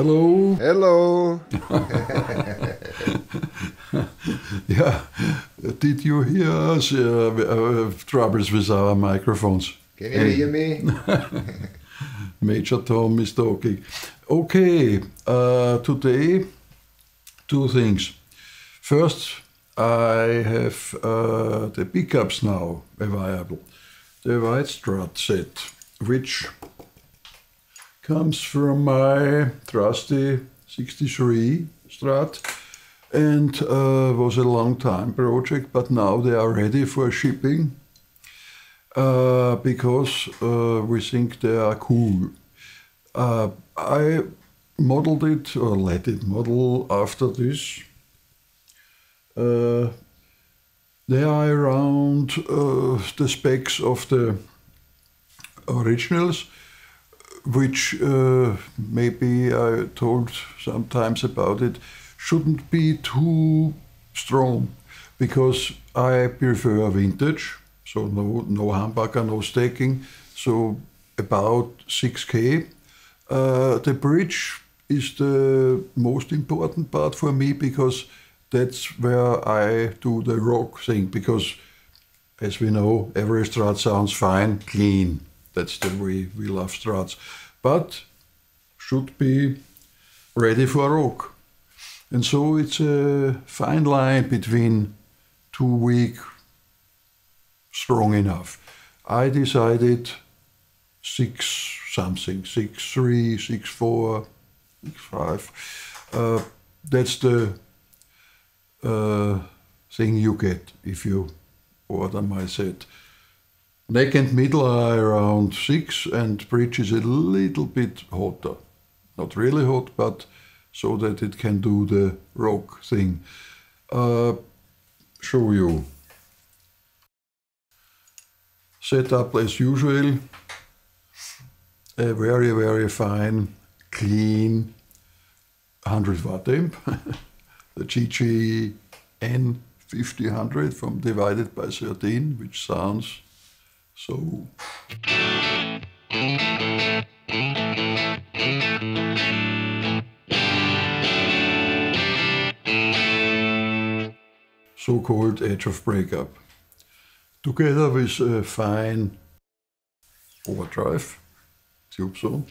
Hello. Hello. Yeah, did you hear us? We have troubles with our microphones. Can you hear me? Major Tom is talking. Okay, today, two things. First, I have the pickups now available. The white Strat set, which comes from my trusty 63 Strat and was a long time project, but now they are ready for shipping because we think they are cool. I modeled it or let it model after this. They are around the specs of the originals, which maybe I told sometimes about it, shouldn't be too strong, because I prefer vintage, so no humbucker, no staking, so about 6K. The bridge is the most important part for me, because that's where I do the rock thing, because as we know, every Strat sounds fine, clean. That's the way we love Strats, but should be ready for rock. And so it's a fine line between too weak, strong enough. I decided 6 something, 6.3, 6.4, 6.5. That's the thing you get if you order my set. Neck and middle are around 6, and bridge is a little bit hotter. Not really hot, but so that it can do the rock thing. Show you. Set up as usual. A very, very fine, clean 100 watt amp. The GG N5000 from divided by 13, which sounds so. So-called edge of breakup. Together with a fine overdrive tube zone.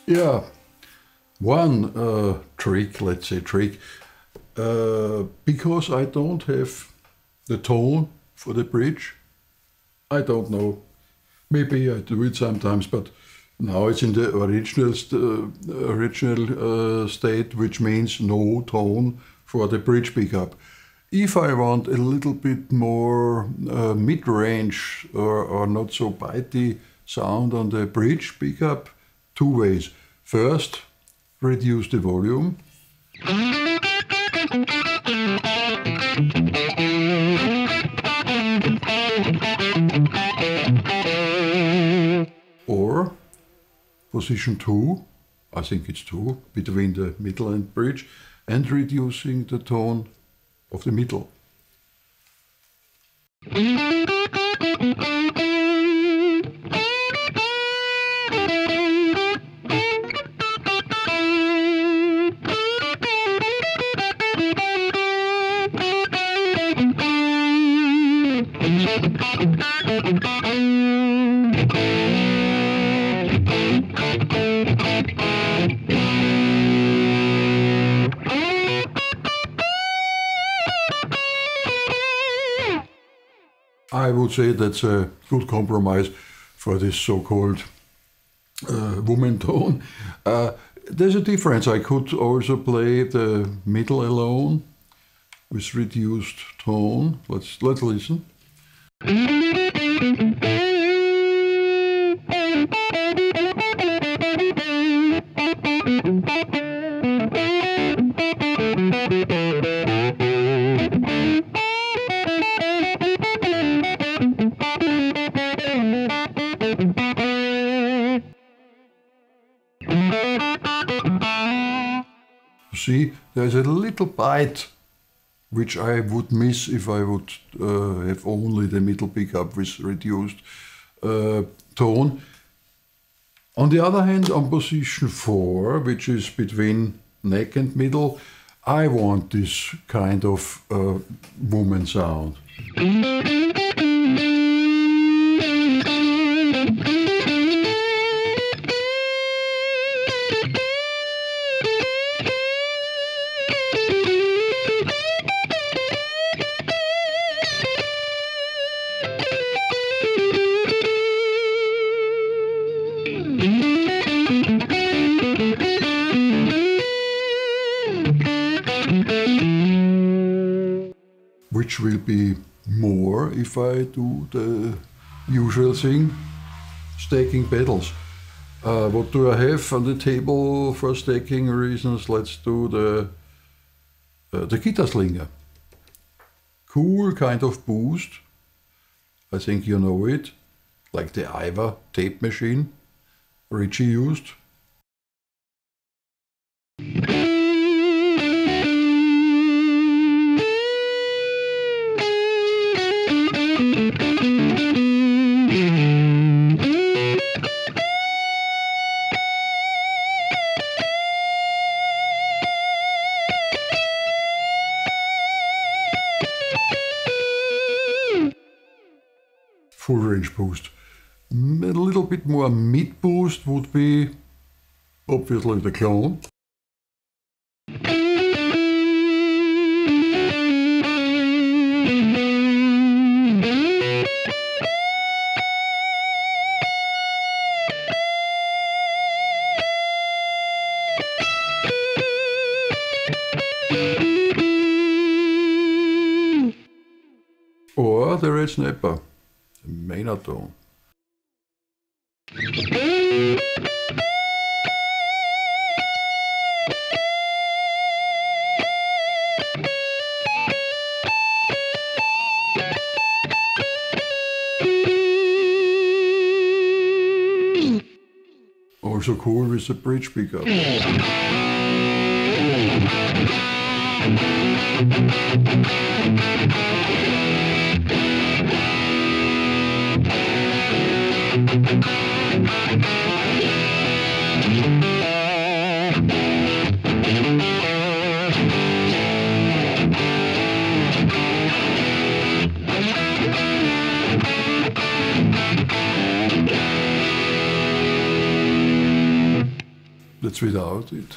Yeah, one trick, let's say trick, because I don't have the tone for the bridge. I don't know. Maybe I do it sometimes, but now it's in the original state, which means no tone for the bridge pickup. If I want a little bit more mid-range or not so bitey sound on the bridge pickup, 2 ways. First, reduce the volume. Or position 2, I think it's 2, between the middle and bridge, and reducing the tone of the middle. I would say that's a good compromise for this so-called woman tone. There's a difference. I could also play the middle alone with reduced tone. Let's listen. See, there's a little bite which I would miss if I would have only the middle pickup with reduced tone. On the other hand, on position 4, which is between neck and middle, I want this kind of woman sound. Which will be more if I do the usual thing, stacking pedals. What do I have on the table for stacking reasons? Let's do the guitar slinger. Cool kind of boost. I think you know it, like the Ivor tape machine Richie used. Full range boost. A little bit more mid boost would be obviously the clone. Or the red snapper. Maynard tone. Also cool with the bridge pickup. That's without it.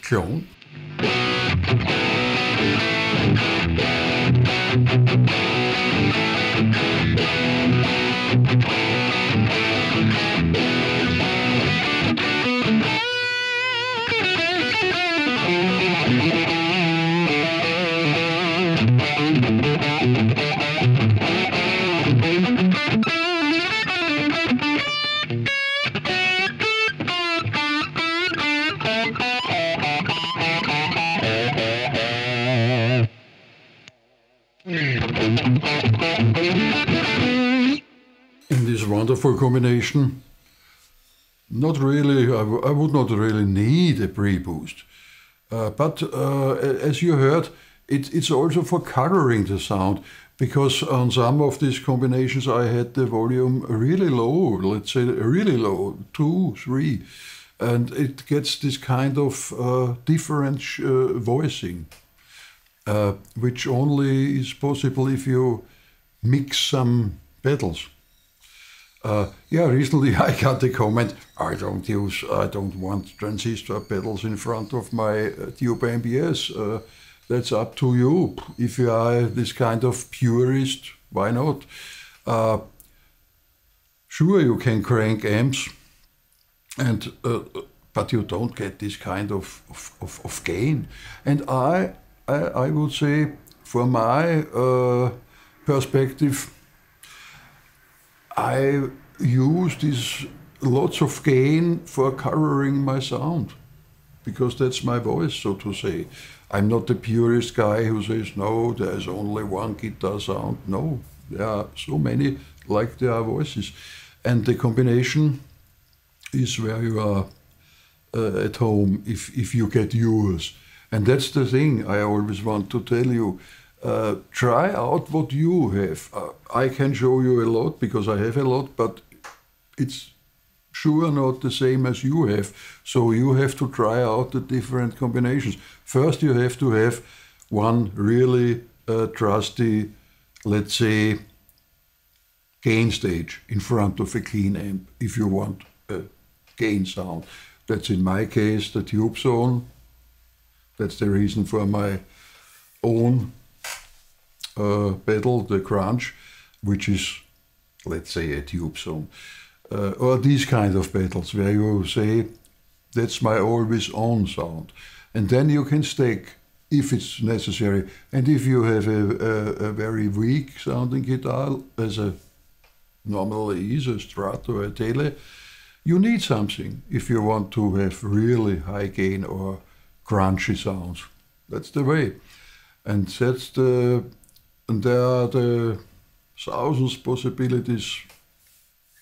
Clone. wonderful combination. Not really, I would not really need a pre-boost. But as you heard, it's also for coloring the sound, because on some of these combinations I had the volume really low, let's say really low, 2, 3, and it gets this kind of different voicing, which only is possible if you mix some pedals. Yeah, recently I got the comment, I don't want transistor pedals in front of my tube amps. That's up to you. If you are this kind of purist, why not? Sure, you can crank amps, and but you don't get this kind of gain. And I would say, from my perspective, I use this lots of gain for coloring my sound, because that's my voice, so to say. I'm not the purist guy who says, no, there's only one guitar sound. No, there are so many, like there are voices. And the combination is where you are at home, if you get yours. And that's the thing I always want to tell you. Try out what you have. I can show you a lot because I have a lot, but it's sure not the same as you have. So you have to try out the different combinations. First, you have to have one really trusty, let's say, gain stage in front of a clean amp if you want a gain sound. That's in my case the tube zone. That's the reason for my own pedal, the crunch, which is, let's say, a tube zone. Or these kind of pedals where you say, that's my always on sound. And then you can stack if it's necessary. And if you have a very weak sounding guitar, as a normally is a Strat or a Tele, you need something if you want to have really high gain or crunchy sounds. That's the way. And there are the thousands possibilities,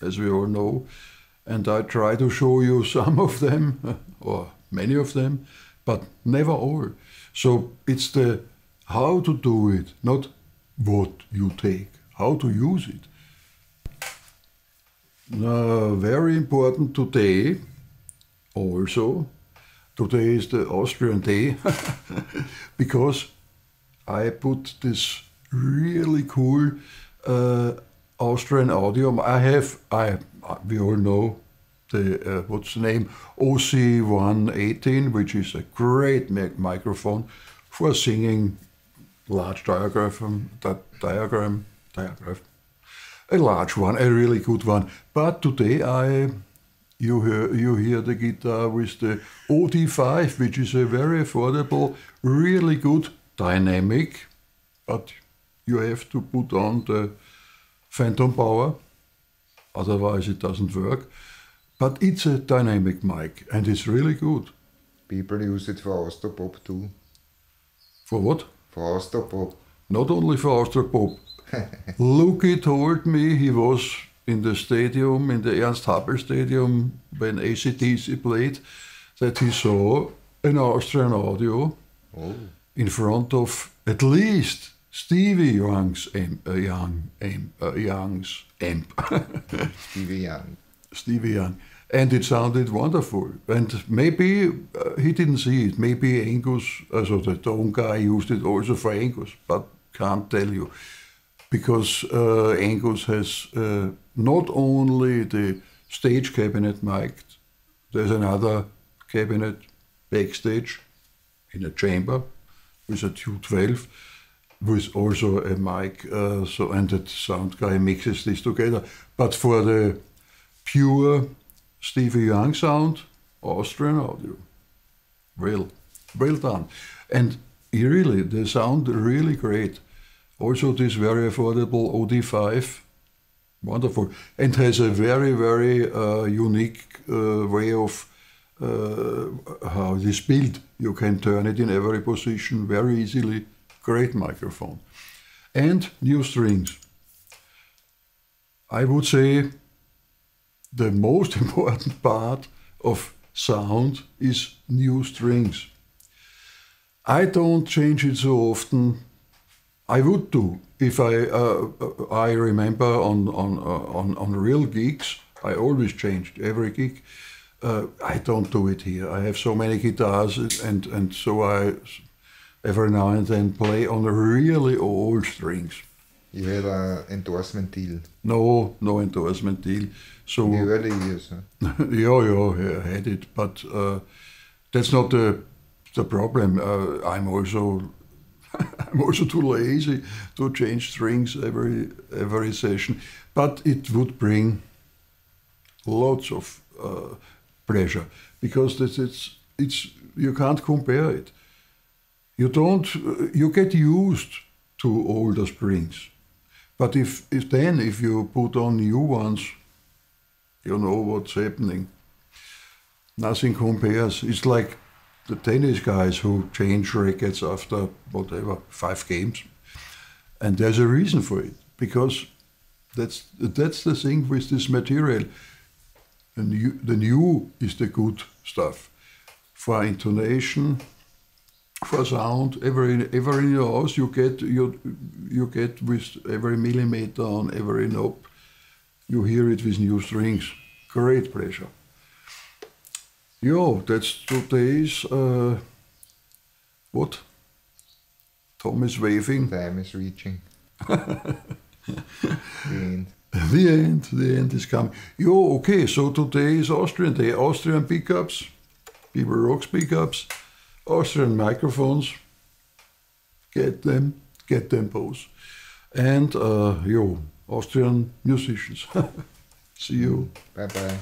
as we all know, and I try to show you some of them, or many of them, but never all. So it's the how to do it, not what you take, how to use it. Very important today, also, today is the Austrian day, because I put this really cool Austrian audio. We all know the what's the name, OC118, which is a great microphone for singing large diaphragm, a large one, a really good one. But today you hear the guitar with the OD5, which is a very affordable, really good dynamic, but you have to put on the phantom power, otherwise it doesn't work. But it's a dynamic mic, and it's really good. People use it for Austropop too. For what? For Austropop. Not only for Austropop. Luki told me he was in the stadium, in the Ernst Happel Stadium, when AC/DC played, that he saw an Austrian audio in front of at least Stevie Young's amp. Stevie Young. And it sounded wonderful. And maybe he didn't see it. Maybe Angus, also the tone guy, used it also for Angus, but can't tell you. Because Angus has not only the stage cabinet mic, there's another cabinet backstage in a chamber with a 212, with also a mic, and the sound guy mixes this together. But for the pure Stevie Young sound, Austrian audio, well done. And really, the sound really great. Also this very affordable OD5, wonderful, and has a very, very unique way of how it is built. You can turn it in every position very easily. Great microphone. And new strings. I would say the most important part of sound is new strings. I don't change it so often. I would do if I remember on real gigs. I always changed every gig. I don't do it here. I have so many guitars, and so I every now and then play on really old strings. You had an endorsement deal. No endorsement deal. So In the early years, huh? yeah, I had it, but that's not the problem. I'm also too lazy to change strings every session. But it would bring lots of pleasure because it's you can't compare it. You get used to older strings. But if you put on new ones, you know what's happening. Nothing compares. It's like the tennis guys who change rackets after whatever 5 games, and there's a reason for it because that's the thing with this material. The new is the good stuff for intonation, for sound. Every in your house you get with every millimeter on every knob. You hear it with new strings. Great pleasure. Yo, that's today's what? Tom is waving. Time is reaching. The end. The end is coming. Yo, okay, so today is Austrian Day. Austrian pickups, People Rocks pickups, Austrian microphones. Get them both. And Austrian musicians. See you. Bye bye.